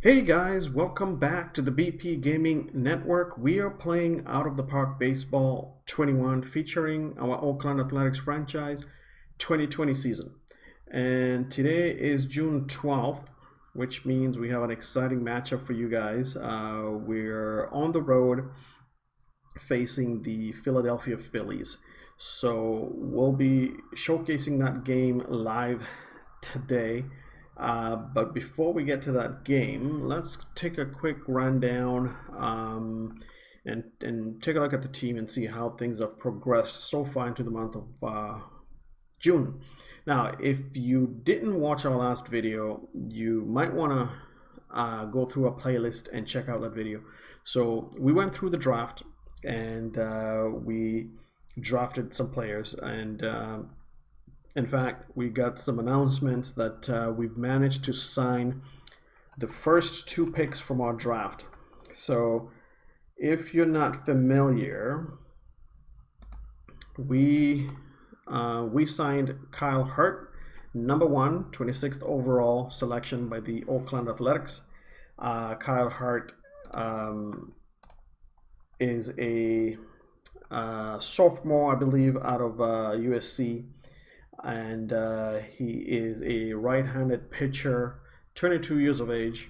Hey guys, welcome back to the BP Gaming Network. We are playing Out of the Park Baseball 21 featuring our Oakland Athletics franchise 2020 season. And today is June 12th, which means we have an exciting matchup for you guys. We're on the road facing the Philadelphia Phillies. So we'll be showcasing that game live today. But before we get to that game, let's take a quick rundown and take a look at the team and see how things have progressed so far into the month of June. Now, if you didn't watch our last video, you might want to go through a playlist and check out that video. So we went through the draft and we drafted some players, and in fact we got some announcements that we've managed to sign the first two picks from our draft. So if you're not familiar, we signed Kyle Hurt, number 1, 26th overall selection by the Oakland Athletics. Kyle Hurt is a sophomore, I believe, out of USC, and he is a right-handed pitcher, 22 years of age,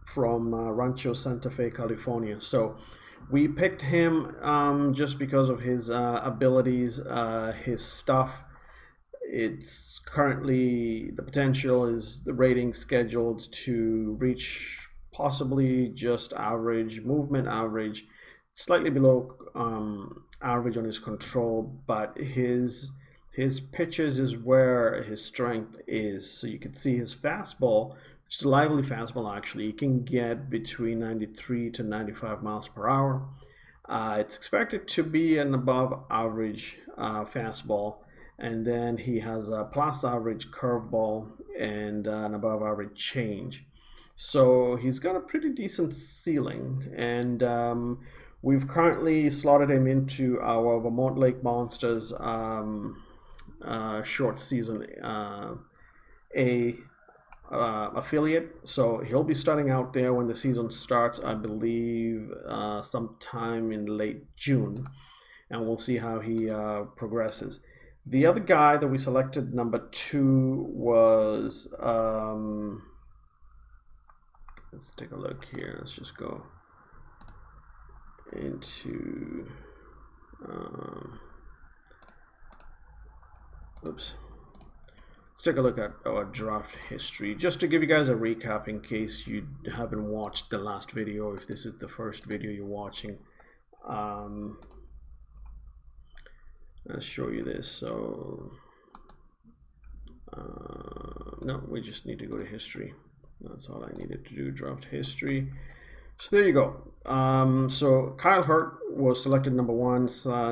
from Rancho Santa Fe, California. So we picked him just because of his abilities, his stuff. It's currently, the potential is the rating scheduled to reach possibly just average, movement average, slightly below average on his control, but his pitches is where his strength is. So you can see his fastball, which is a lively fastball actually. You can get between 93 to 95 miles per hour. It's expected to be an above average fastball. And then he has a plus average curveball and an above average change. So he's got a pretty decent ceiling, and we've currently slotted him into our Vermont Lake Monsters short season affiliate. So he'll be starting out there when the season starts, I believe sometime in late June, and we'll see how he progresses. The other guy that we selected, number 2, was let's take a look here. Let's just go into oops. Let's take a look at our draft history, just to give you guys a recap in case you haven't watched the last video, if this is the first video you're watching. Let's show you this. So no, we just need to go to history. That's all I needed to do, draft history. So there you go. So Kyle Hurt was selected number 1.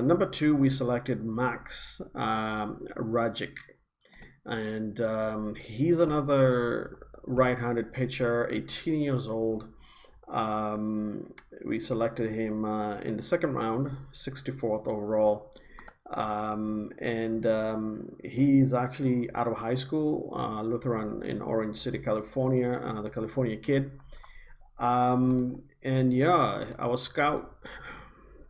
Number 2, we selected Max Rajic, and he's another right-handed pitcher, 18 years old. We selected him in the second round, 64th overall. He's actually out of high school, Lutheran in Orange City, California, another California kid. And yeah, our scout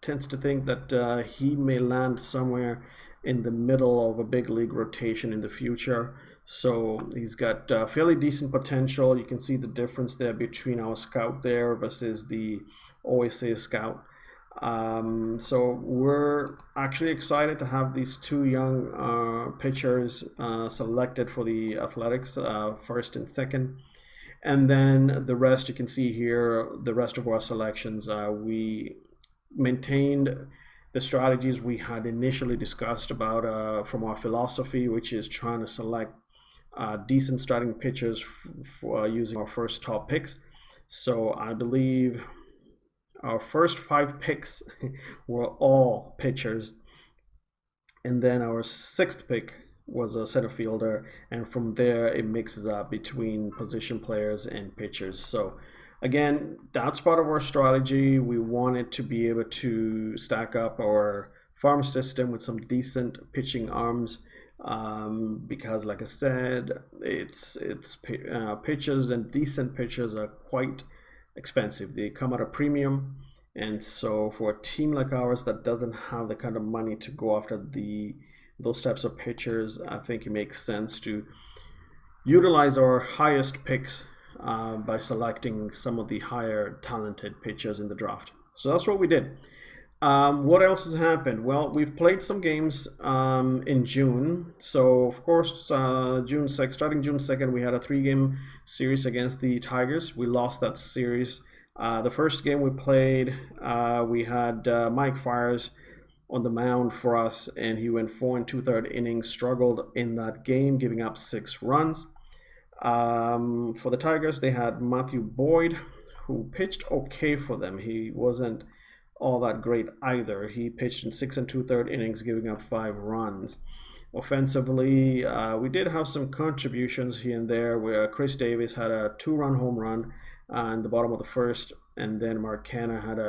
tends to think that he may land somewhere in the middle of a big league rotation in the future. So he's got fairly decent potential. You can see the difference there between our scout there versus the OSA scout. So we're actually excited to have these two young pitchers selected for the Athletics, first and second. And then the rest, you can see here, the rest of our selections, we maintained the strategies we had initially discussed about from our philosophy, which is trying to select decent starting pitchers for using our first top picks. So I believe our first 5 picks were all pitchers, and then our 6th pick was a center fielder, and from there it mixes up between position players and pitchers. So again, that's part of our strategy. We wanted to be able to stack up our farm system with some decent pitching arms because, like I said, it's pitchers and decent pitchers are quite expensive. They come at a premium, and so for a team like ours that doesn't have the kind of money to go after those types of pitchers, I think it makes sense to utilize our highest picks by selecting some of the higher talented pitchers in the draft. So that's what we did. What else has happened? Well, we've played some games in June. So, of course, June 2nd, starting June 2nd, we had a 3-game series against the Tigers. We lost that series. The first game we played, we had Mike Fiers on the mound for us, and he went 4 2/3 innings, struggled in that game, giving up 6 runs. For the Tigers, they had Matthew Boyd, who pitched okay for them. He wasn't all that great either. He pitched in 6 2/3 innings, giving up 5 runs. Offensively, we did have some contributions here and there, where Chris Davis had a 2-run home run in the bottom of the first, and then Mark Canha had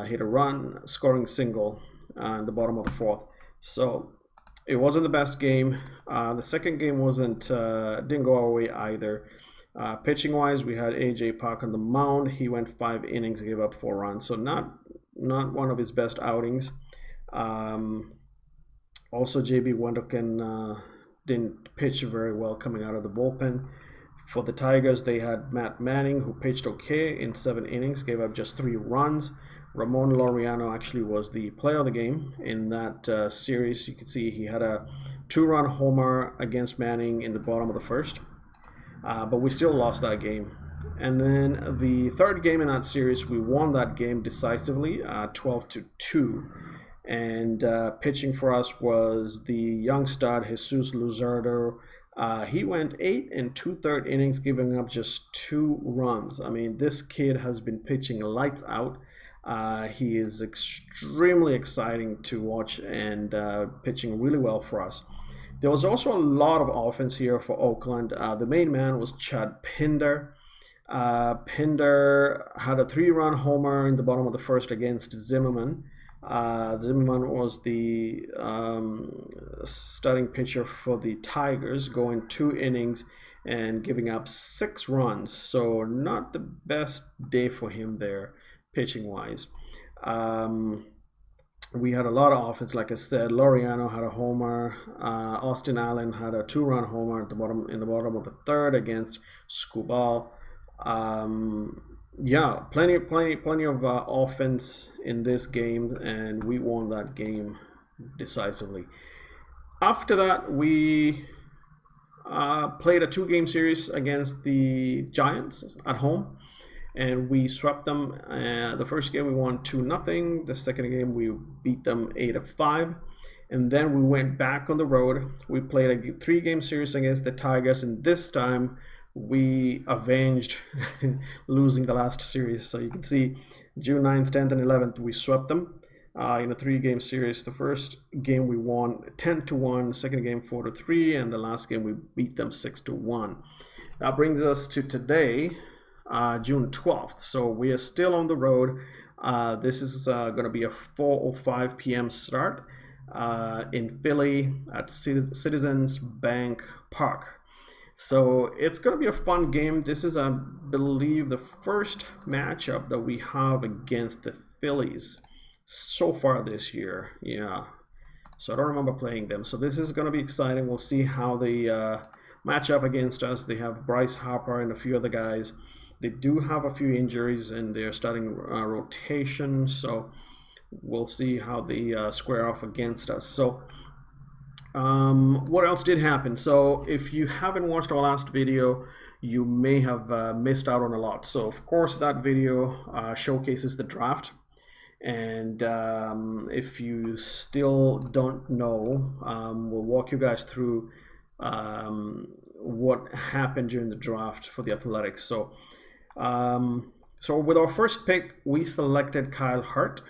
hit a run scoring single in the bottom of the fourth. So it wasn't the best game. The second game didn't go our way either. Pitching wise, we had AJ Park on the mound. He went 5 innings, gave up 4 runs, so not one of his best outings. Also, JB Wendelken didn't pitch very well coming out of the bullpen. For the Tigers, they had Matt Manning, who pitched okay in 7 innings, gave up just 3 runs. Ramon Laureano actually was the player of the game in that series. You can see he had a 2-run homer against Manning in the bottom of the first. But we still lost that game. And then the third game in that series, we won that game decisively, 12-2. And pitching for us was the young stud Jesus Luzardo. He went 8 2/3 innings, giving up just 2 runs. I mean, this kid has been pitching lights out. He is extremely exciting to watch and pitching really well for us. There was also a lot of offense here for Oakland. The main man was Chad Pinder. Pinder had a 3-run homer in the bottom of the first against Zimmerman. Zimmerman was the starting pitcher for the Tigers, going 2 innings and giving up 6 runs. So not the best day for him there, pitching wise. We had a lot of offense, like I said. Laureano had a homer. Austin Allen had a 2-run homer at the bottom of the third against Scubal. Yeah, plenty of offense in this game, and we won that game decisively. After that, we played a 2-game series against the Giants at home, and we swept them. The first game we won 2-0. The second game we beat them 8-5. And then we went back on the road. We played a 3-game series against the Tigers, and this time we avenged losing the last series. So you can see June 9th, 10th, and 11th, we swept them in a 3-game series. The first game we won 10-1, second game 4-3, and the last game we beat them 6-1. That brings us to today, June 12th. So we are still on the road. This is going to be a 4:05 p.m. start in Philly at Citizens Bank Park. So it's going to be a fun game. This is, I believe, the first matchup that we have against the Phillies so far this year. Yeah. So I don't remember playing them. So this is going to be exciting. We'll see how they match up against us. They have Bryce Harper and a few other guys. They do have a few injuries and they're starting rotation. So we'll see how they square off against us. So what else did happen? So if you haven't watched our last video, you may have missed out on a lot. So of course that video showcases the draft, and if you still don't know, we'll walk you guys through what happened during the draft for the Athletics. So with our first pick, we selected Kyle Hurt.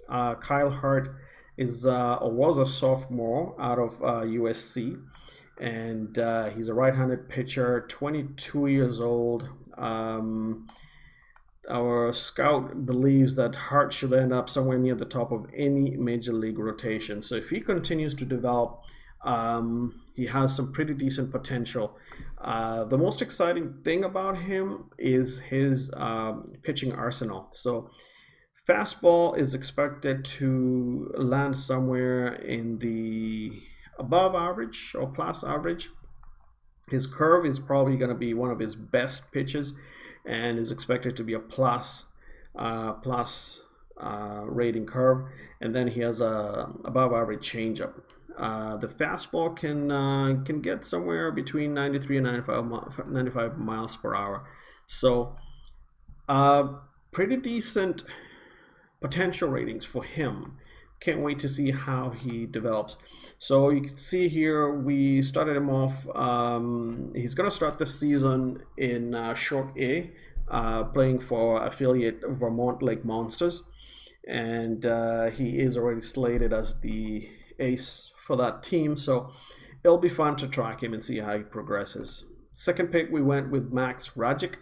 Kyle Hurt was a sophomore out of USC, and he's a right-handed pitcher, 22 years old. Our scout believes that Hart should end up somewhere near the top of any major league rotation. So if he continues to develop He has some pretty decent potential. The most exciting thing about him is his pitching arsenal. So fastball is expected to land somewhere in the above average or plus average. His curve is probably going to be one of his best pitches and is expected to be a plus rating curve. And then he has a above average changeup. The fastball can get somewhere between 93 and 95 miles per hour. So pretty decent potential ratings for him. Can't wait to see how he develops. So you can see here we started him off. He's going to start this season in Short A, playing for affiliate Vermont Lake Monsters. And he is already slated as the ace for that team. So it'll be fun to track him and see how he progresses. Second pick, we went with Max Rajic.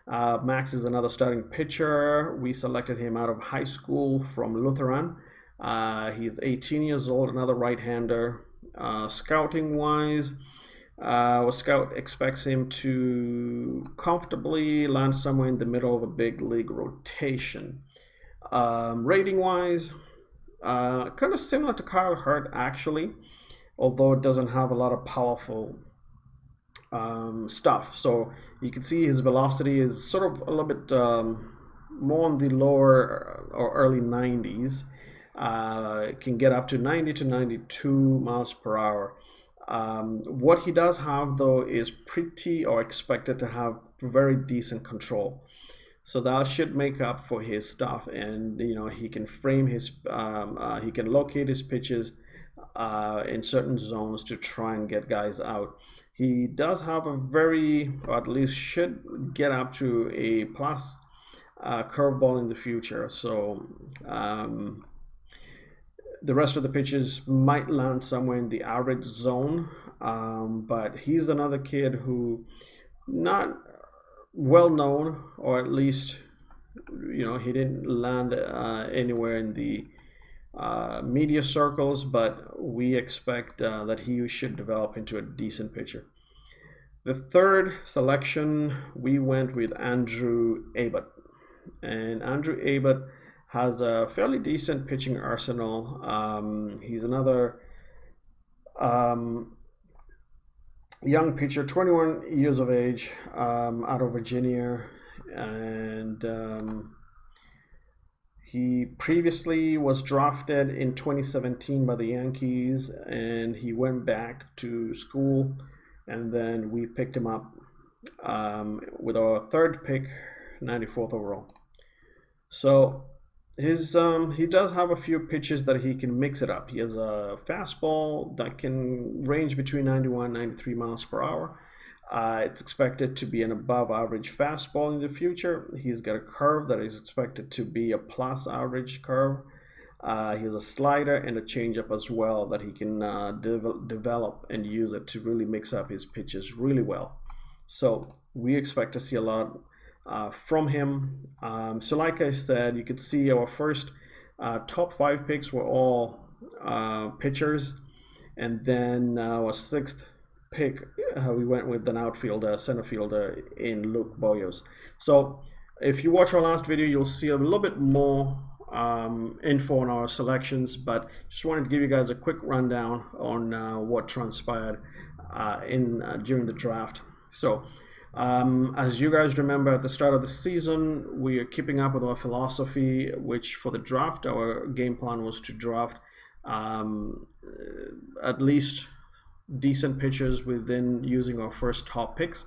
Max is another starting pitcher. We selected him out of high school from Lutheran. He's 18 years old, another right-hander. Scouting wise, Scout expects him to comfortably land somewhere in the middle of a big league rotation. Rating wise, kind of similar to Kyle Hurt actually, although it doesn't have a lot of powerful stuff. So you can see his velocity is sort of a little bit more on the lower or early 90s. It can get up to 90 to 92 miles per hour. What he does have though is pretty or expected to have very decent control. So that should make up for his stuff, and he can frame his, he can locate his pitches in certain zones to try and get guys out. He does have a very, or at least should get up to a plus curveball in the future. So the rest of the pitches might land somewhere in the average zone, but he's another kid who not well known, or at least he didn't land anywhere in the media circles, but we expect that he should develop into a decent pitcher. The third selection, we went with Andrew Abbott, and Andrew Abbott has a fairly decent pitching arsenal. He's another young pitcher, 21 years of age, out of Virginia, and he previously was drafted in 2017 by the Yankees, and he went back to school, and then we picked him up with our third pick, 94th overall. So he does have a few pitches that he can mix it up. He has a fastball that can range between 91 and 93 miles per hour. It's expected to be an above average fastball in the future. He's got a curve that is expected to be a plus average curve. He has a slider and a changeup as well that he can develop and use it to really mix up his pitches really well. So we expect to see a lot from him. So like I said, you could see our first top 5 picks were all pitchers, and then our 6th pick we went with an outfielder, center fielder in Luke Boyos. So if you watch our last video, you'll see a little bit more info on our selections, but just wanted to give you guys a quick rundown on what transpired during the draft. So as you guys remember, at the start of the season, we are keeping up with our philosophy, which for the draft, our game plan was to draft at least decent pitchers within using our first top picks,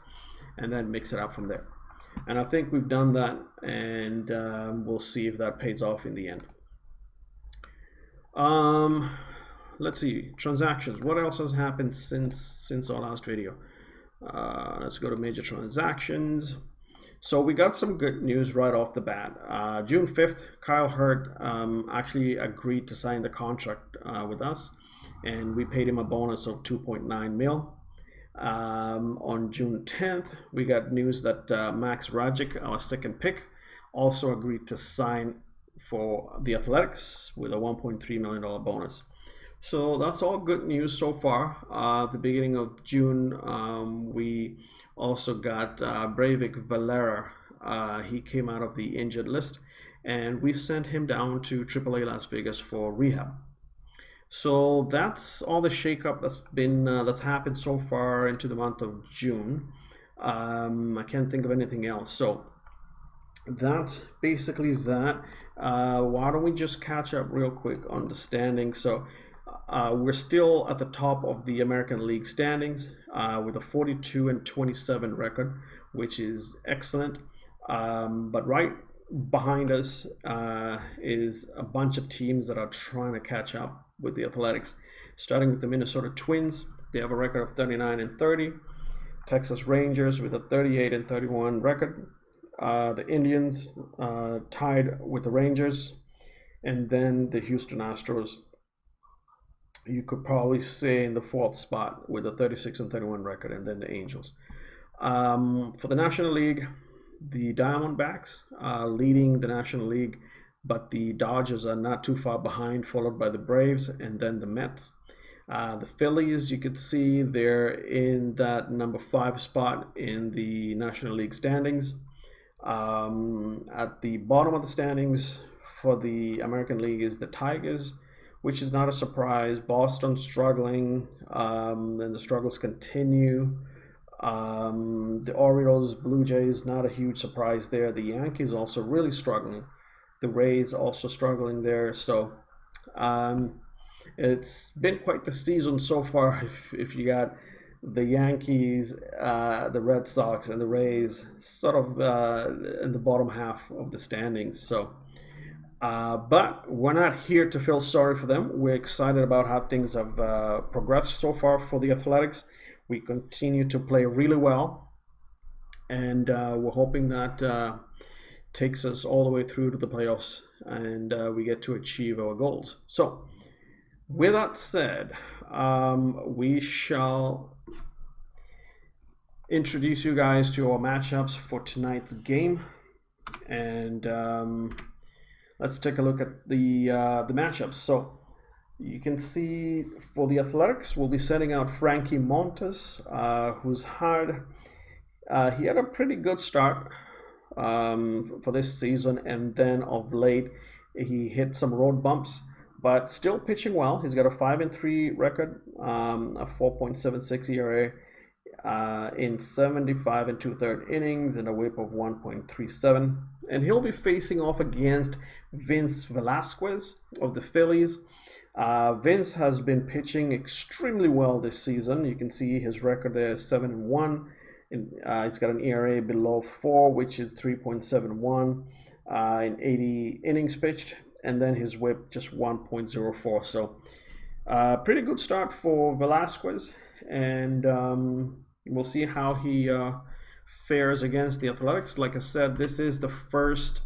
and then mix it up from there. And I think we've done that, and we'll see if that pays off in the end. Let's see, transactions. What else has happened since our last video? Let's go to major transactions. So we got some good news right off the bat. June 5th, Kyle Hurt actually agreed to sign the contract with us, and we paid him a bonus of 2.9 mil. On June 10th, we got news that Max Rajic, our second pick, also agreed to sign for the Athletics with a $1.3 million bonus. So that's all good news so far. At the beginning of June, we also got Breivik Valera. He came out of the injured list, and we sent him down to AAA Las Vegas for rehab. So that's all the shakeup that's happened so far into the month of June. I can't think of anything else. So that's basically that. Why don't we just catch up real quick on the standings? So we're still at the top of the American League standings with a 42-27 record, which is excellent. But right behind us is a bunch of teams that are trying to catch up with the Athletics. Starting with the Minnesota Twins, they have a record of 39-30. Texas Rangers with a 38-31 record. The Indians tied with the Rangers, and then the Houston Astros, you could probably say, in the fourth spot with a 36-31 record, and then the Angels. For the National League, the Diamondbacks leading the National League, but the Dodgers are not too far behind, followed by the Braves and then the Mets. The Phillies, you could see they're in that number 5 spot in the National League standings. At the bottom of the standings for the American League is the Tigers, which is not a surprise. Boston struggling, and the struggles continue. The Orioles, Blue Jays, not a huge surprise there. The Yankees also really struggling. The Rays also struggling there. So it's been quite the season so far. If you got the Yankees, the Red Sox, and the Rays sort of in the bottom half of the standings. So, but we're not here to feel sorry for them. We're excited about how things have progressed so far for the Athletics. We continue to play really well, and we're hoping that takes us all the way through to the playoffs, and we get to achieve our goals. So, with that said, we shall introduce you guys to our matchups for tonight's game, and let's take a look at the matchups. So you can see for the Athletics, we'll be sending out Frankie Montes, who's he had a pretty good start for this season, and then of late he hit some road bumps, but still pitching well. He's got a 5-3 record, a 4.76 ERA in 75 2/3 innings, and a WHIP of 1.37. And he'll be facing off against Vince Velasquez of the Phillies. Vince has been pitching extremely well this season. You can see his record there is 7-1. And, he's got an ERA below 4, which is 3.71 in 80 innings pitched. And then his WHIP just 1.04. So pretty good start for Velasquez. And we'll see how he fares against the Athletics. Like I said, this is the first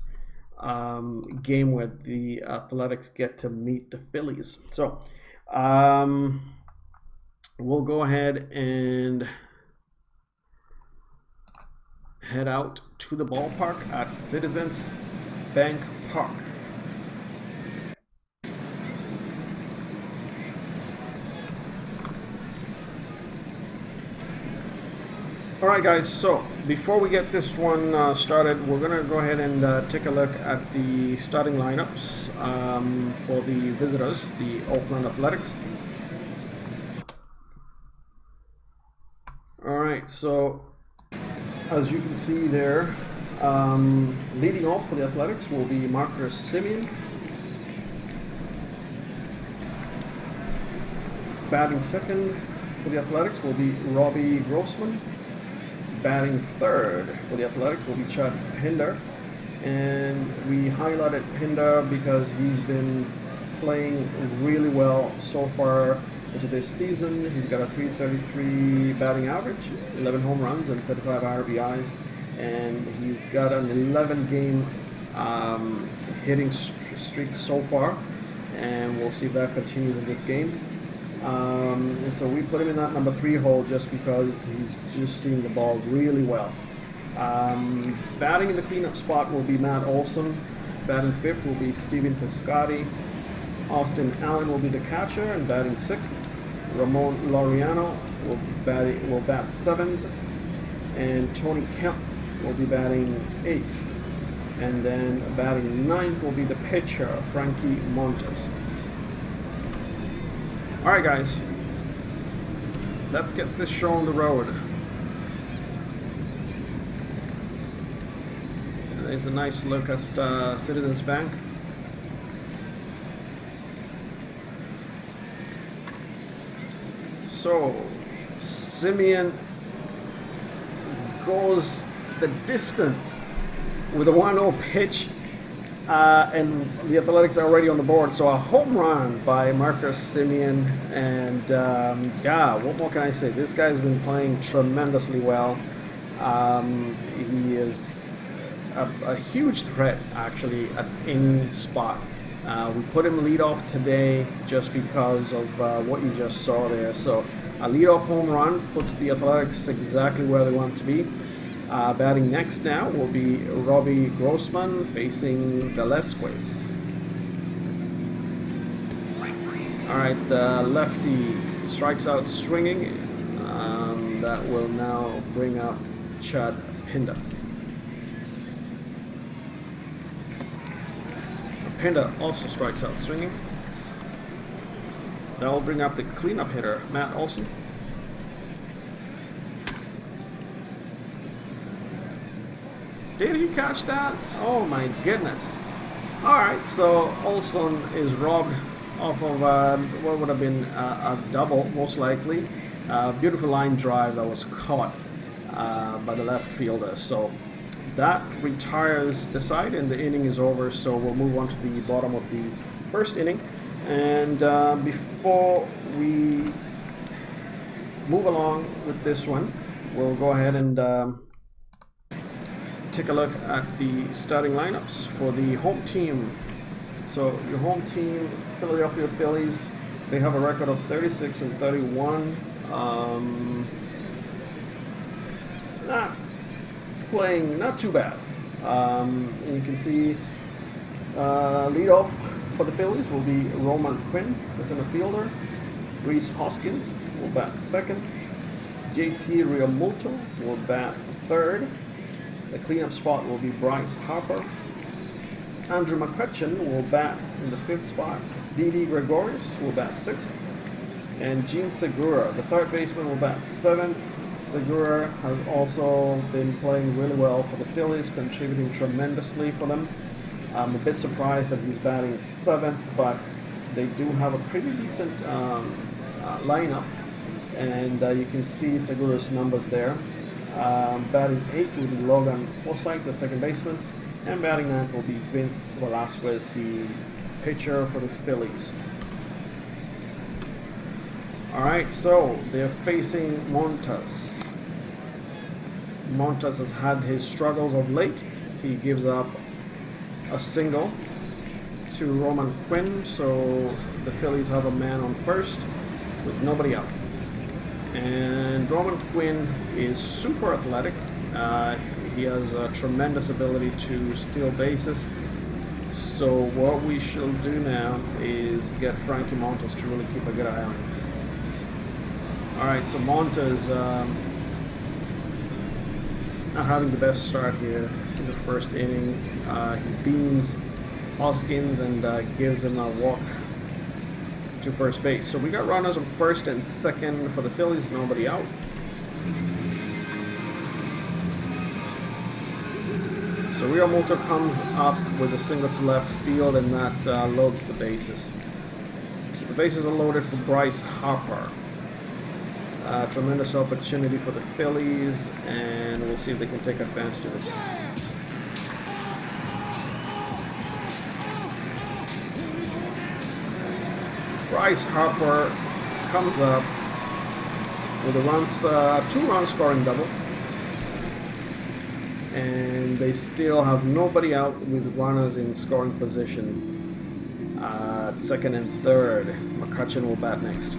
game where the Athletics get to meet the Phillies. So we'll go ahead and head out to the ballpark at Citizens Bank Park. Alright guys, so before we get this one started, we're going to go ahead and take a look at the starting lineups for the visitors, the Oakland Athletics. Alright, so as you can see there, leading off for the Athletics will be Marcus Semien. Batting second for the Athletics will be Robbie Grossman. Batting third for the Athletics will be Chad Pinder, and we highlighted Pinder because he's been playing really well so far into this season. He's got a .333 batting average, 11 home runs and 35 RBIs, and he's got an 11-game hitting streak so far, and we'll see if that continues in this game. And so we put him in that number 3 hole just because he's just seeing the ball really well. Batting in the cleanup spot will be Matt Olson. Batting fifth will be Steven Piscotty. Austin Allen will be the catcher and batting 6th. Ramon Laureano will bat 7th. And Tony Kemp will be batting 8th. And then batting 9th will be the pitcher, Frankie Montes. Alright guys, let's get this show on the road. There's a nice look at Citizens Bank. So, Simeon goes the distance with a 1-0 pitch, and the Athletics are already on the board. So a home run by Marcus Simeon, and yeah, what more can I say? This guy's been playing tremendously well. He is a huge threat actually at any spot. We put him leadoff today just because of what you just saw there. So a leadoff home run puts the Athletics exactly where they want to be. Batting next now will be Robbie Grossman facing Velasquez. Alright, the lefty strikes out swinging. That will now bring up Chad Pinder. Pinder also strikes out swinging. That will bring up the cleanup hitter, Matt Olson. Did he catch that? Oh my goodness. Alright, so Olson is robbed off of what would have been a double, most likely. Beautiful line drive that was caught by the left fielder. So that retires the side and the inning is over. So we'll move on to the bottom of the first inning. And before we move along with this one, we'll go ahead and take a look at the starting lineups for the home team. So your home team, Philadelphia Phillies, they have a record of 36-31. Not playing, not too bad. And you can see leadoff for the Phillies will be Roman Quinn, the center fielder. Reese Hoskins will bat 2nd. JT Realmuto will bat 3rd. The cleanup spot will be Bryce Harper. Andrew McCutchen will bat in the 5th spot. Didi Gregorius will bat 6th. And Gene Segura, the 3rd baseman, will bat 7th. Segura has also been playing really well for the Phillies, contributing tremendously for them. I'm a bit surprised that he's batting 7th, but they do have a pretty decent lineup. And you can see Segura's numbers there. Batting 8th will be Logan Forsythe, the 2nd baseman, and batting 9th will be Vince Velasquez, the pitcher for the Phillies. Alright, so they're facing Montes. Montes has had his struggles of late. He gives up a single to Roman Quinn, so the Phillies have a man on first with nobody out. And Roman Quinn is super athletic. He has a tremendous ability to steal bases. So what we shall do now is get Frankie Montes to really keep a good eye on him. Alright, so Montes not having the best start here in the first inning. He beans Hoskins and gives him a walk to first base. So we got runners on first and second for the Phillies, nobody out. So Realmuto comes up with a single to left field, and that loads the bases. So the bases are loaded for Bryce Harper. Tremendous opportunity for the Phillies, and we'll see if they can take advantage of this. Bryce Harper comes up with a 2-run scoring double, and they still have nobody out with runners in scoring position. 2nd and 3rd. McCutchen will bat next.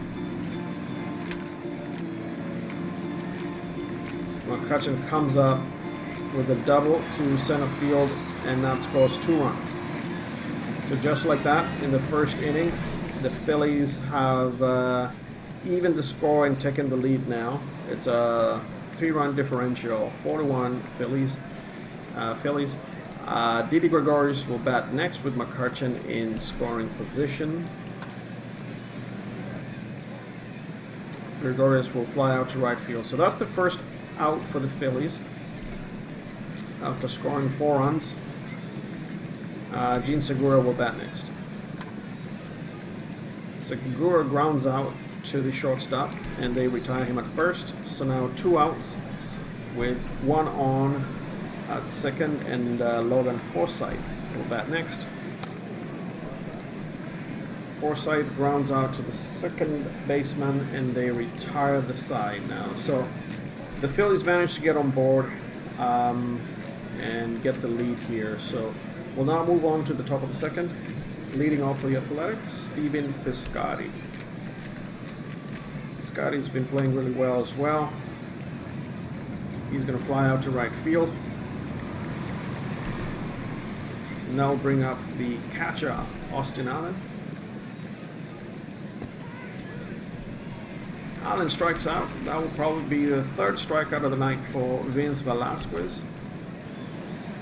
McCutchen comes up with a double to center field, and that scores 2 runs. So just like that, in the first inning, the Phillies have evened the score and taken the lead now. It's a 3-run differential, 4-1 Phillies. Didi Gregorius will bat next with McCutchen in scoring position. Gregorius will fly out to right field. So that's the first out for the Phillies after scoring 4 runs. Gene Segura will bat next. Segura grounds out to the shortstop and they retire him at first. So now 2 outs with 1 on at second, and Logan Forsythe will bat next. Forsythe grounds out to the second baseman and they retire the side now. So the Phillies managed to get on board and get the lead here. So we'll now move on to the top of the second. Leading off for the Athletics, Stephen Piscotty. Piscotty's been playing really well as well. He's going to fly out to right field. Now we'll bring up the catcher, Austin Allen. Allen strikes out. That will probably be the 3rd strikeout of the night for Vince Velasquez.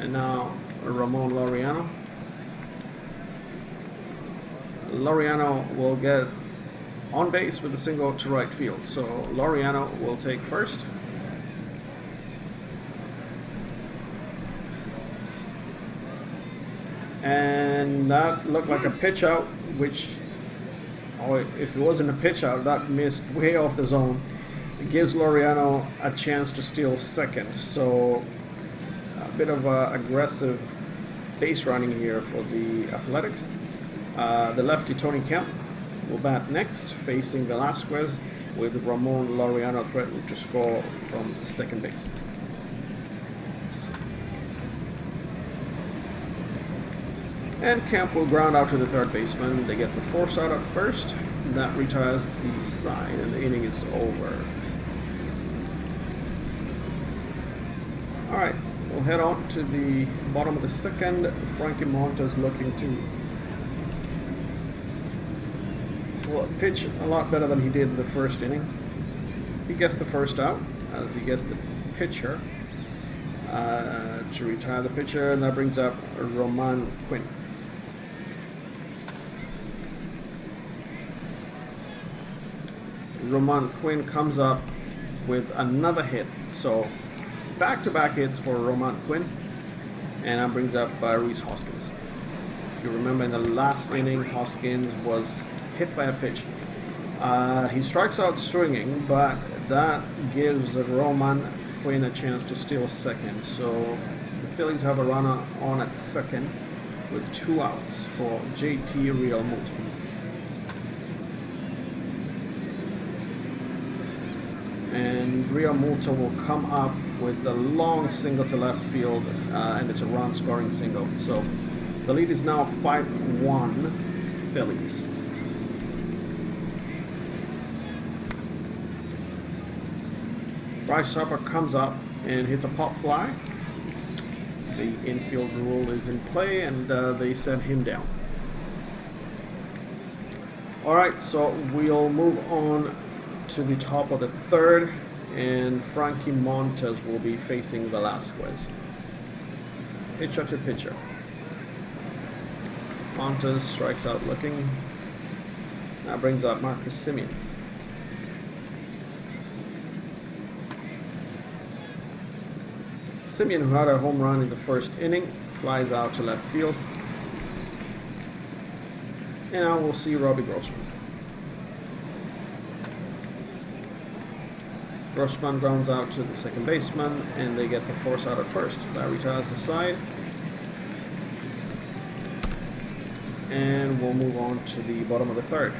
And now Ramon Laureano. Laureano will get on base with a single to right field. So Laureano will take first. And that looked like a pitch out, which, if it wasn't a pitch out, that missed way off the zone. It gives Laureano a chance to steal second. So a bit of aggressive base running here for the Athletics. The lefty Tony Kemp will bat next, facing Velasquez, with Ramon Laureano threatening to score from second base. And Kemp will ground out to the third baseman. They get the force out at first. That retires the side, and the inning is over. Alright, we'll head on to the bottom of the second. Frankie Montas looking to pitch a lot better than he did in the first inning. He gets the first out as he gets the pitcher to retire the pitcher, and that brings up Roman Quinn. Roman Quinn comes up with another hit. So back-to-back hits for Roman Quinn, and that brings up Rhys Hoskins. If you remember, in the last inning, Hoskins was hit by a pitch. He strikes out swinging, but that gives Roman Quinn a chance to steal second. So the Phillies have a runner on at second with 2 outs for JT Realmuto. And Realmuto will come up with the long single to left field, and it's a run scoring single. So the lead is now 5-1 Phillies. Bryce Harper comes up and hits a pop fly. The infield rule is in play, and they send him down. Alright, so we'll move on to the top of the third, and Frankie Montas will be facing Velasquez. Pitcher to pitcher. Montas strikes out looking. That brings up Marcus Semien. Semien, who had a home run in the first inning, flies out to left field. And now we'll see Robbie Grossman. Grossman grounds out to the second baseman, and they get the force out at first. That retires the side. And we'll move on to the bottom of the third.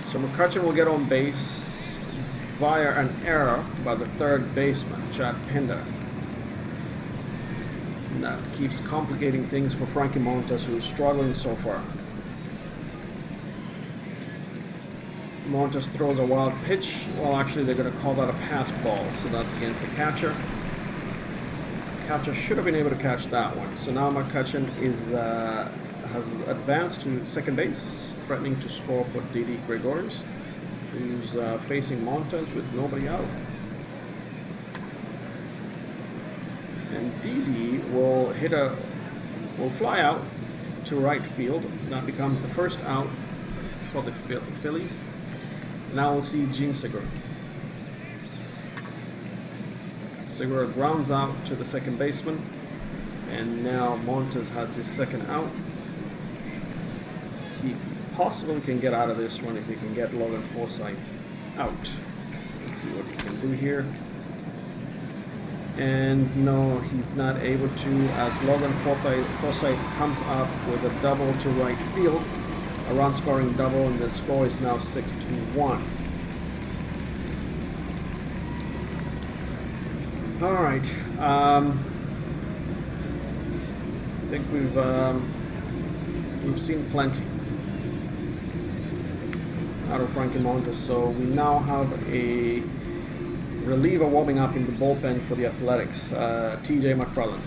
So McCutchen will get on base via an error by the third baseman, Chad Pinder. And that keeps complicating things for Frankie Montas, who is struggling so far. Montes throws a wild pitch. Well, actually, they're going to call that a pass ball, so that's against the catcher. Catcher should have been able to catch that one. So now McCutcheon has advanced to second base, threatening to score for Didi Gregorius, who's facing Montes with nobody out. And Didi will fly out to right field. That becomes the first out for the Phillies. Now we'll see Gene Segura. Segura grounds out to the second baseman, and now Montes has his second out. He possibly can get out of this one if he can get Logan Forsythe out. Let's see what he can do here. And no, he's not able to, as Logan Forsythe comes up with a double to right field, a run-scoring double, and the score is now 6-1. All right. I think we've seen plenty out of Frankie Montes, so we now have a reliever warming up in the bullpen for the Athletics, TJ McFarland.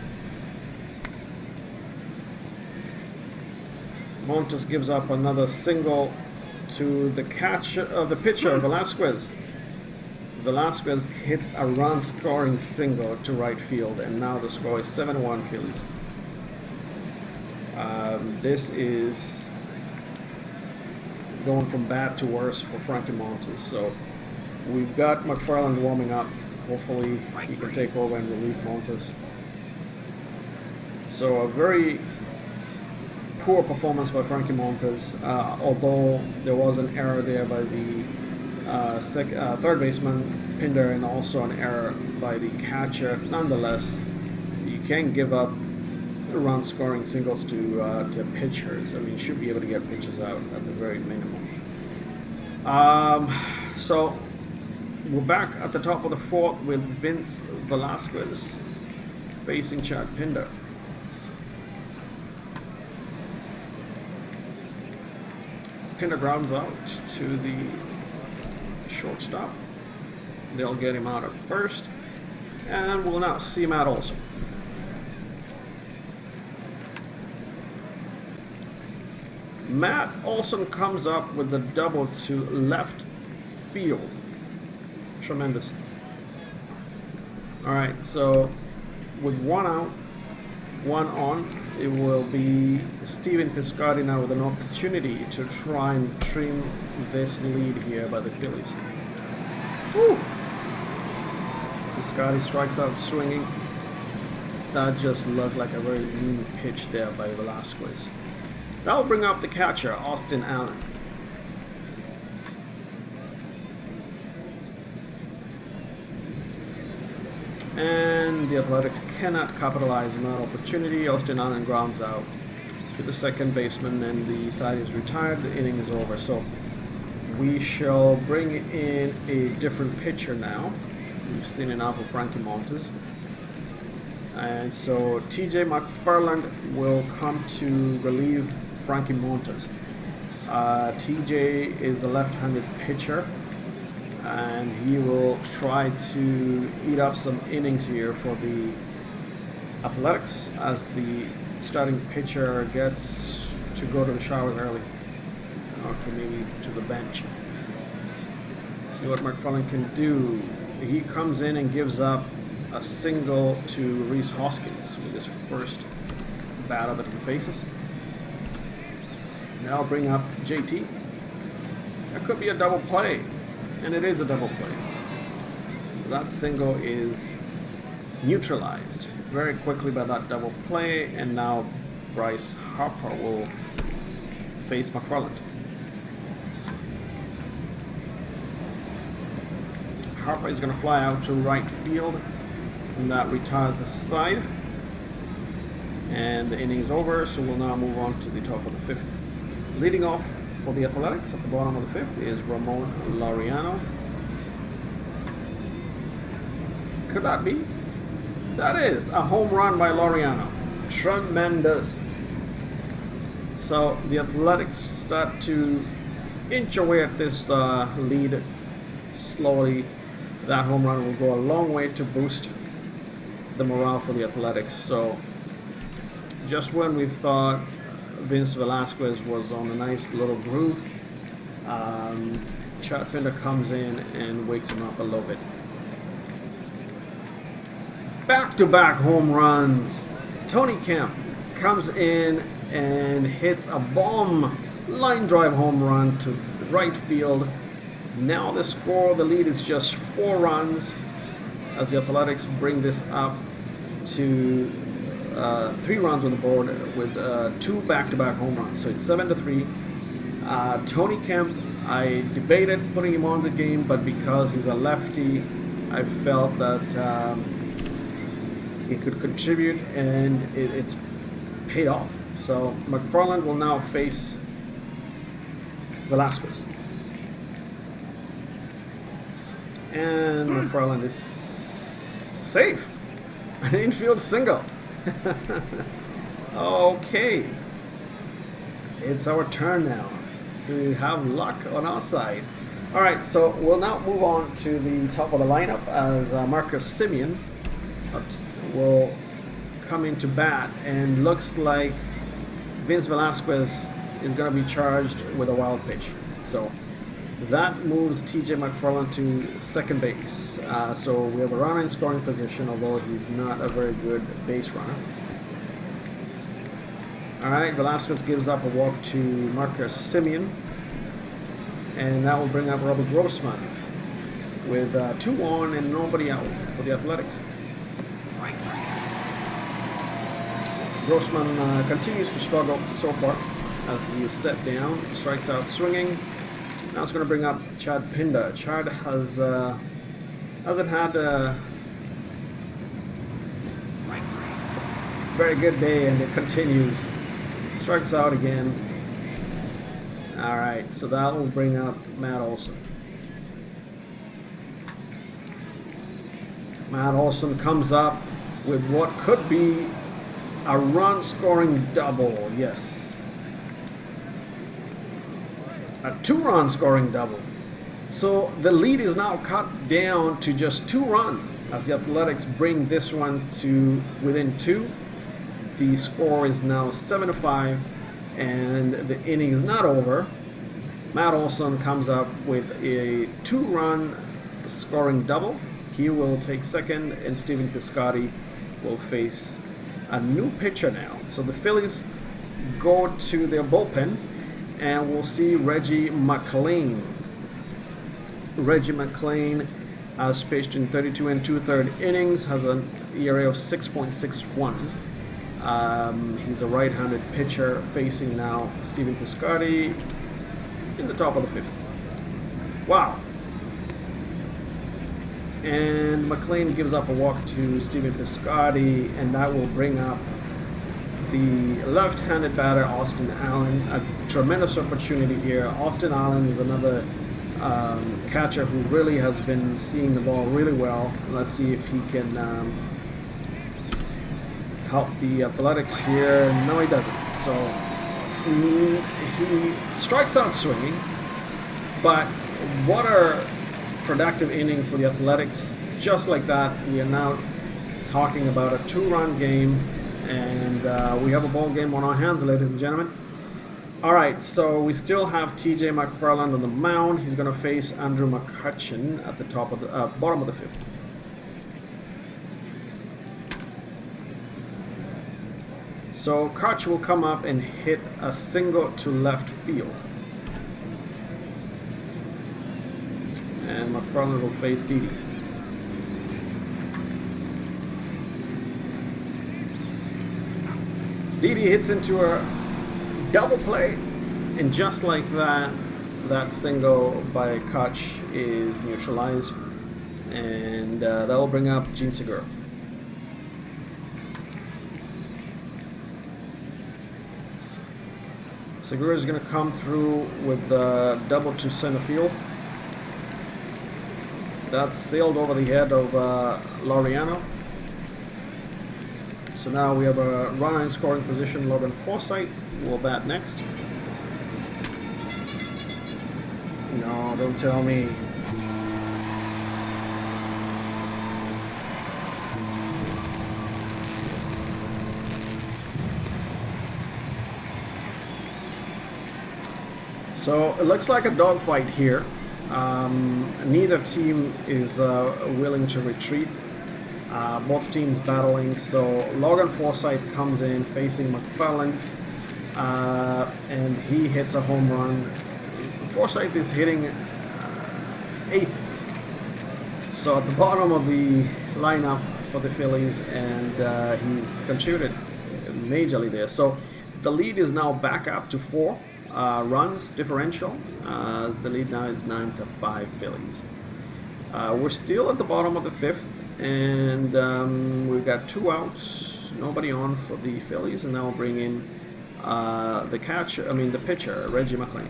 Montes gives up another single to the pitcher, Velasquez. Velasquez hits a run-scoring single to right field, and now the score is 7-1 Phillies. This is going from bad to worse for Frankie Montes. So we've got McFarland warming up. Hopefully he can take over and relieve Montes. So a very poor performance by Frankie Montes, although there was an error there by the third baseman Pinder, and also an error by the catcher. Nonetheless, you can't give up run-scoring singles to pitchers. I mean, you should be able to get pitchers out at the very minimum. So we're back at the top of the fourth with Vince Velasquez facing Chad Pinder. Pinder grounds out to the shortstop. They'll get him out at first, and we'll now see Matt Olson. Matt Olson comes up with a double to left field. Tremendous. All right, so with one out, one on, it will be Steven Piscotty now with an opportunity to try and trim this lead here by the Phillies. Woo! Piscotty strikes out swinging. That just looked like a very mean pitch there by Velasquez. That will bring up the catcher, Austin Allen. And the Athletics cannot capitalize on that opportunity. Austin Allen grounds out to the second baseman, and the side is retired. The inning is over. So we shall bring in a different pitcher now. We've seen enough of Frankie Montes. And so TJ McFarland will come to relieve Frankie Montes. TJ is a left-handed pitcher, and he will try to eat up some innings here for the Athletics as the starting pitcher gets to go to the shower early. Okay, maybe to the bench. See what McFarland can do. He comes in and gives up a single to Rhys Hoskins with his first batter that he faces. Now I'll bring up JT. That could be a double play, and it is a double play. So that single is neutralized very quickly by that double play, and now Bryce Harper will face McFarland. Harper is going to fly out to right field, and that retires the side. And the inning is over, so we'll now move on to the top of the fifth. Leading off for the Athletics at the bottom of the fifth is Ramon Laureano. Could that be? That is a home run by Laureano. Tremendous. So the Athletics start to inch away at this lead slowly. That home run will go a long way to boost the morale for the Athletics. So just when we thought Vince Velasquez was on a nice little groove, Chad Pinder comes in and wakes him up a little bit. Back-to-back home runs. Tony Kemp comes in and hits a bomb line drive home run to right field. Now the score, the lead is just 4 runs as the Athletics bring this up to 3 runs on the board with 2 back-to-back home runs. So it's 7-3. Tony Kemp, I debated putting him on the game, but because he's a lefty, I felt that he could contribute, and it's paid off. So McFarland will now face Velasquez. And McFarland is safe. An infield single. Okay. It's our turn now to have luck on our side. Alright, so we'll now move on to the top of the lineup as Marcus Semien will come into bat, and looks like Vince Velasquez is going to be charged with a wild pitch. So that moves TJ McFarland to second base. So we have a runner in scoring position, although he's not a very good base runner. Alright, Velasquez gives up a walk to Marcus Semien, and that will bring up Robbie Grossman with 2 on and nobody out for the Athletics. Grossman continues to struggle so far as he is set down, strikes out swinging. Now it's going to bring up Chad Pinder. Chad hasn't had a very good day, and it continues. Strikes out again. Alright, so that will bring up Matt Olson. Matt Olson comes up with what could be a run-scoring double. Yes. A 2-run scoring double. So the lead is now cut down to just 2 runs as the Athletics bring this one to within 2. The score is now 7-5, and the inning is not over. Matt Olson comes up with a 2-run scoring double. He will take second, and Stephen Piscotty will face a new pitcher now. So the Phillies go to their bullpen, and we'll see Reggie McClain. Reggie McClain has pitched in 32 2/3 innings, has an ERA of 6.61. He's a right-handed pitcher facing now Stephen Piscotty in the top of the 5th. Wow. And McClain gives up a walk to Stephen Piscotty, and that will bring up the left-handed batter Austin Allen. A tremendous opportunity here. Austin Allen is another catcher who really has been seeing the ball really well. Let's see if he can help the Athletics here. No, he doesn't. So he strikes out swinging, but what a productive inning for the Athletics. Just like that, we are now talking about a 2-run game, and we have a ball game on our hands, ladies and gentlemen. Alright, so we still have TJ McFarland on the mound. He's going to face Andrew McCutchen at the top of the bottom of the 5th. So Koch will come up and hit a single to left field. And McFarland will face Didi. Didi hits into a double play, and just like that, that single by Koch is neutralized, and that will bring up Gene Segura. Segura is going to come through with the double to center field. That sailed over the head of Laureano. So now we have a runner in scoring position. Logan Forsythe will bat next. No, don't tell me. So it looks like a dogfight here. Neither team is willing to retreat. Both teams battling. So Logan Forsythe comes in facing McFarland, and he hits a home run. Forsythe is hitting 8th. So at the bottom of the lineup for the Phillies, and he's contributed majorly there. So the lead is now back up to 4 runs differential. The lead now is 9-5 Phillies. We're still at the bottom of the 5th, and we've got 2 outs, nobody on for the Phillies, and now we'll bring in the pitcher, Reggie McLean.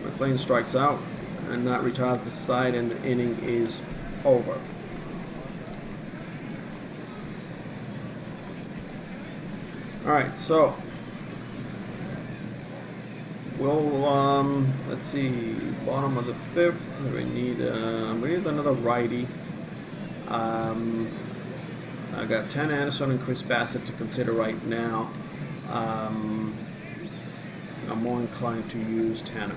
McLean strikes out, and that retires the side, and the inning is over. All right, so we'll let's see, bottom of the 5th. We need another righty. I got Tanner Anderson and Chris Bassett to consider right now. I'm more inclined to use Tanner.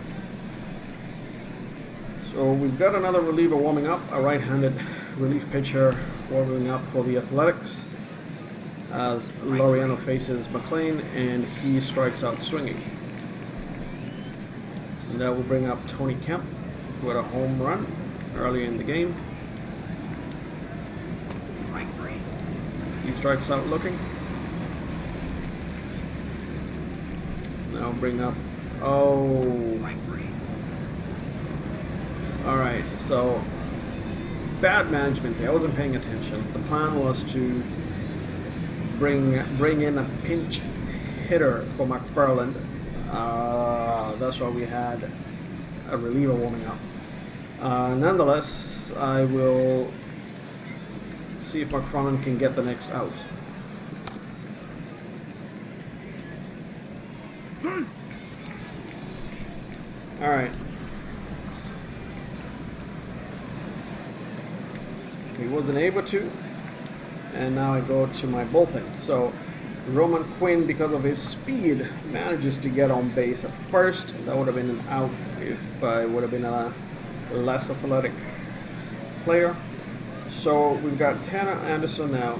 So we've got another reliever warming up, a right-handed relief pitcher warming up for the Athletics, as Laureano faces McLean, and he strikes out swinging. And that will bring up Tony Kemp with a home run early in the game. He strikes out looking. Now bring up, alright, so bad management there. I wasn't paying attention. The plan was to bring in a pinch hitter for McFarland. That's why we had a reliever warming up. Nonetheless, I will see if McFarland can get the next out. Alright. He wasn't able to, and now I go to my bullpen. So Roman Quinn, because of his speed, manages to get on base at first. That would have been an out if I would have been a less athletic player. So we've got Tanner Anderson now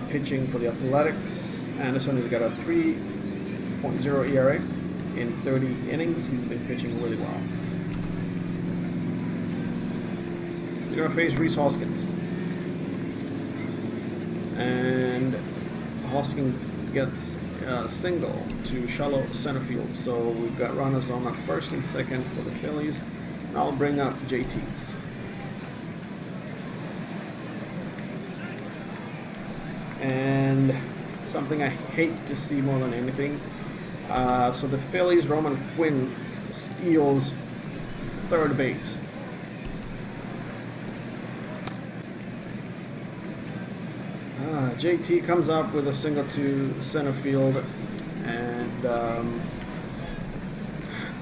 pitching for the Athletics. Anderson has got a 3.0 ERA in 30 innings. He's been pitching really well. He's going to face Rhys Hoskins. And Hoskins gets a single to shallow center field. So we've got runners on at first and second for the Phillies. And I'll bring up JT. And something I hate to see more than anything. So the Phillies, Roman Quinn steals third base. JT comes up with a single to center field, and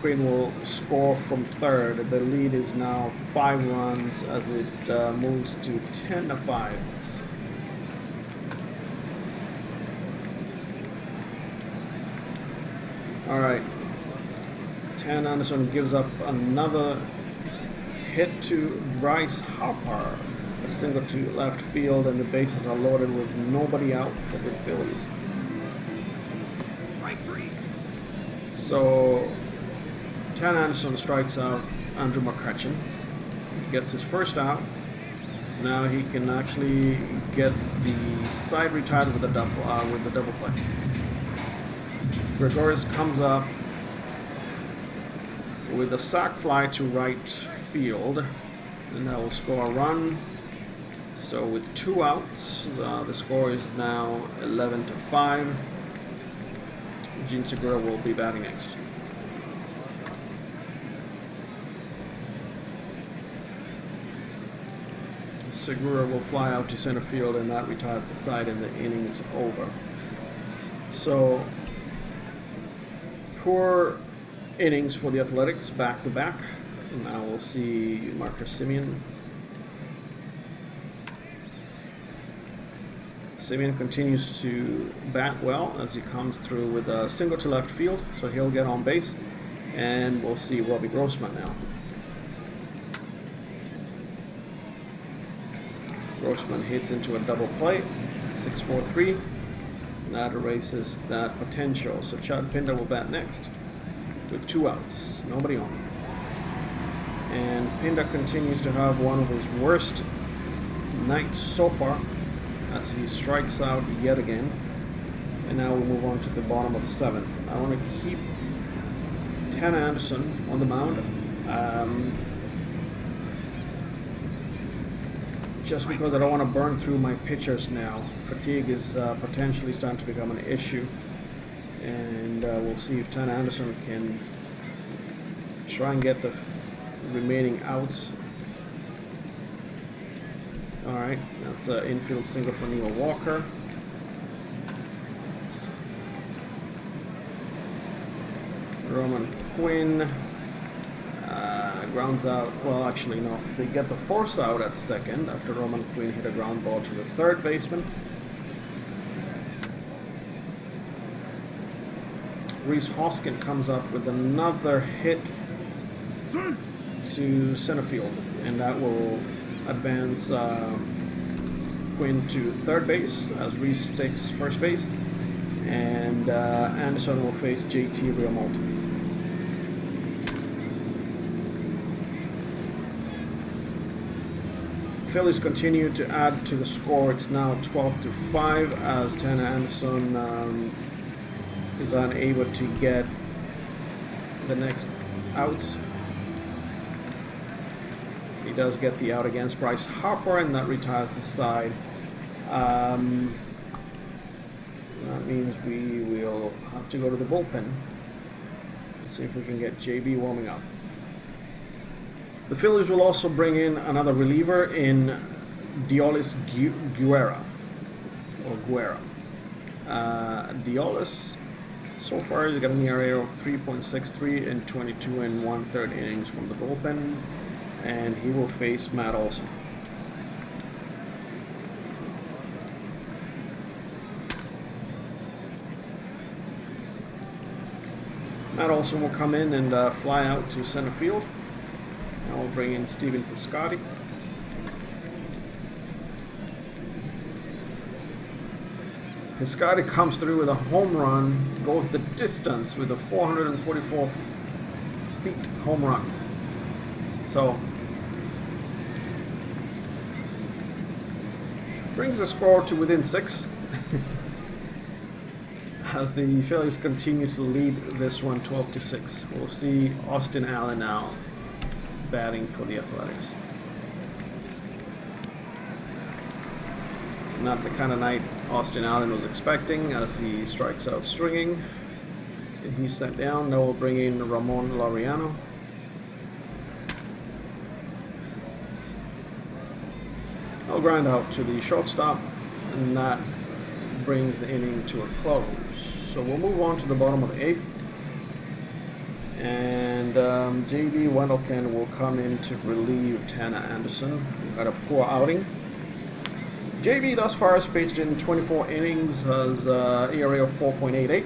Quinn will score from third. The lead is now 5 runs as it moves to 10-5. All right, Tanner Anderson gives up another hit to Bryce Harper. A single to left field, and the bases are loaded with nobody out for the Phillies. So Tanner Anderson strikes out Andrew McCutchen, gets his first out. Now he can actually get the side retired with the double play. Gregorius comes up with a sac fly to right field, and that will score a run. So with 2 outs, the score is now 11-5. Gene Segura will be batting next. Segura will fly out to center field, and that retires the side, and the inning is over. So poor innings for the Athletics back to back. Now we'll see Marcus Semien. Semien continues to bat well as he comes through with a single to left field, so he'll get on base. And we'll see Robbie Grossman now. Grossman hits into a double play, 6-4-3. That erases that potential. So Chad Pinder will bat next with 2 outs, nobody on. And Pinder continues to have one of his worst nights so far as he strikes out yet again. And now we move on to the bottom of the 7th. I want to keep Tanner Anderson on the mound. Just because I don't want to burn through my pitchers now. Fatigue is potentially starting to become an issue. And we'll see if Tanner Anderson can try and get the remaining outs. Alright, that's an infield single for Neil Walker. Roman Quinn grounds out. Well, actually, no. They get the force out at second after Roman Quinn hit a ground ball to the third baseman. Rhys Hoskin comes up with another hit to center field, and that will advance Quinn to third base as Rhys takes first base, and Anderson will face JT Realmonte. Phillies continue to add to the score. It's now 12-5 as Tanner Anderson is unable to get the next outs. He does get the out against Bryce Harper, and that retires the side. That means we will have to go to the bullpen. Let's see if we can get JB warming up. The Phillies will also bring in another reliever in Diolis Guerra. Diolis so far has got an ERA of 3.63 in 22 1/3 innings from the bullpen, and he will face Matt Olson. Matt Olson will come in and fly out to center field. Now we'll bring in Stephen Piscotty. Piscotty comes through with a home run, goes the distance with a 444 feet home run. So, brings the score to within 6 as the Phillies continue to lead this one 12-6. We'll see Austin Allen now batting for the Athletics. Not the kind of night Austin Allen was expecting as he strikes out swinging. And he's sent down. Now we'll bring in Ramon Laureano. I'll grind out to the shortstop, and that brings the inning to a close. So we'll move on to the bottom of the 8th. And J.B. Wendelken will come in to relieve Tanner Anderson. We've got a poor outing. J.B. thus far has pitched in 24 innings, has ERA of 4.88.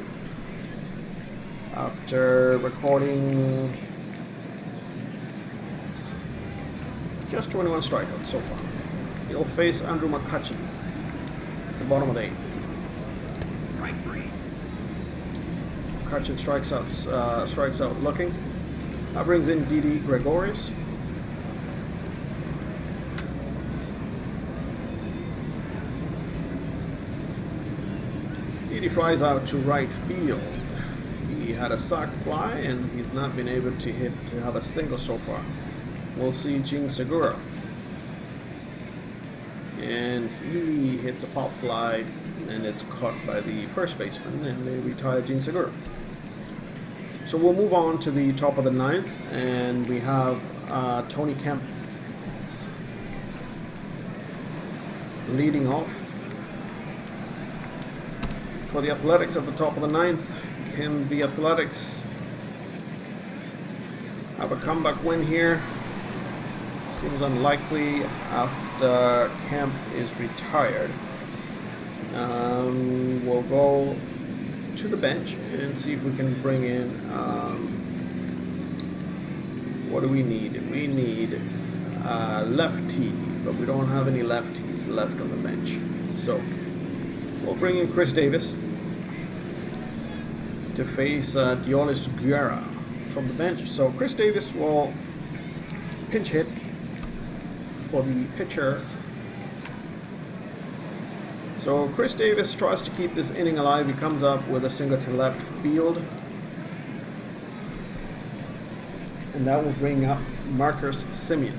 After recording just 21 strikeouts so far. He'll face Andrew McCutchen at the bottom of the 8th. McCutchen strikes out looking. That brings in Didi Gregorius. Didi flies out to right field. He had a sac fly and he's not been able to have a single so far. We'll see Gene Segura. And he hits a pop fly and it's caught by the first baseman, and they retire Gene Segura. So we'll move on to the top of the 9th, and we have Tony Kemp leading off for the Athletics at the top of the 9th. Can the Athletics have a comeback win here. Seems unlikely after Kemp is retired. We'll go to the bench and see if we can bring in, what do we need? We need lefty, but we don't have any lefties left on the bench. So we'll bring in Chris Davis to face Dionis Guerra from the bench. So Chris Davis will pinch hit for the pitcher. So Chris Davis tries to keep this inning alive. He comes up with a single to left field. And that will bring up Marcus Semien.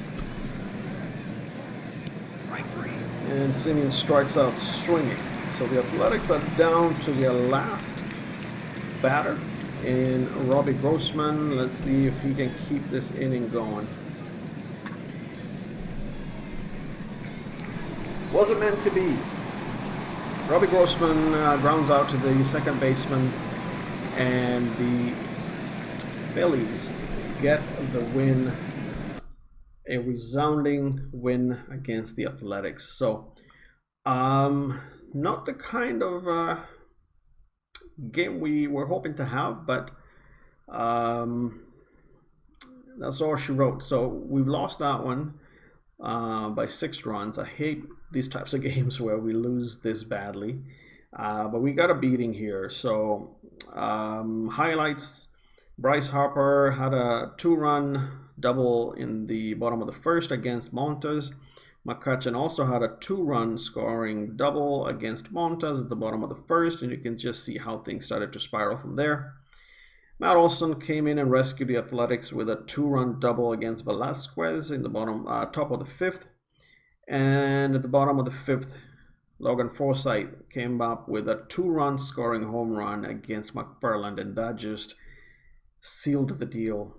And Semien strikes out swinging. So the Athletics are down to their last batter in Robbie Grossman. Let's see if he can keep this inning going. Wasn't meant to be. Robbie Grossman grounds out to the second baseman, and the Phillies get the win, a resounding win against the Athletics. So, not the kind of game we were hoping to have, but that's all she wrote. So we've lost that one by 6 runs. I hate these types of games where we lose this badly, but we got a beating here. So highlights: Bryce Harper had a 2-run double in the bottom of the first against Montes. McCutcheon also had a 2-run scoring double against Montes at the bottom of the first, and you can just see how things started to spiral from there. Matt Olson came in and rescued the Athletics with a 2-run double against Velasquez in the top of the 5th. And at the bottom of the 5th, Logan Forsythe came up with a 2-run scoring home run against McFarland, and that just sealed the deal.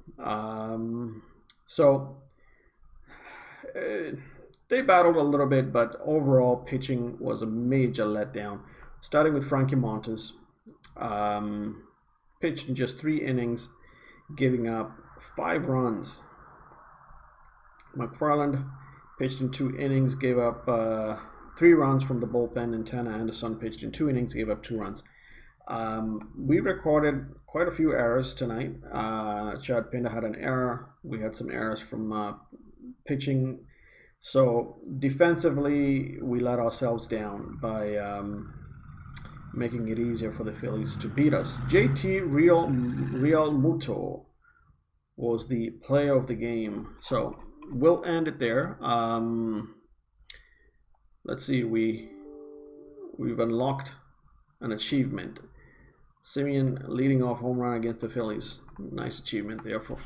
They battled a little bit, but overall pitching was a major letdown. Starting with Frankie Montes, pitched in just 3 innings, giving up 5 runs. McFarland pitched in 2 innings, gave up 3 runs from the bullpen, and Tanner Anderson pitched in 2 innings, gave up 2 runs. We recorded quite a few errors tonight. Chad Pinder had an error. We had some errors from pitching. So defensively, we let ourselves down by making it easier for the Phillies to beat us. JT Real Muto was the player of the game. So we'll end it there. Let's see, we've unlocked an achievement. Semien leading off home run against the Phillies. Nice achievement there for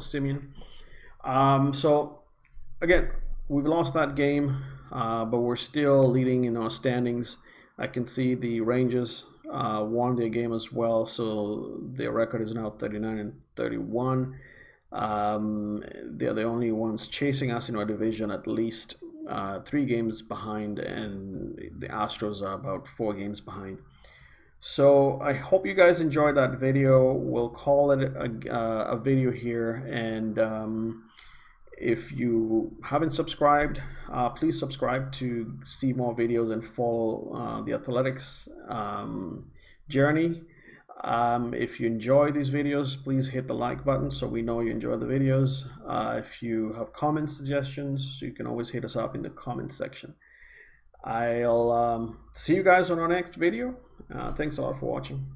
Semien. So again, we've lost that game, but we're still leading in our standings. I can see the Rangers won their game as well, so their record is now 39-31. They're the only ones chasing us in our division, at least 3 games behind, and the Astros are about 4 games behind. So I hope you guys enjoyed that video. We'll call it a video here, and if you haven't subscribed, please subscribe to see more videos and follow the Athletics journey. If you enjoy these videos, please hit the like button so we know you enjoy the videos. If you have comment suggestions, you can always hit us up in the comment section. I'll see you guys on our next video. Thanks a lot for watching.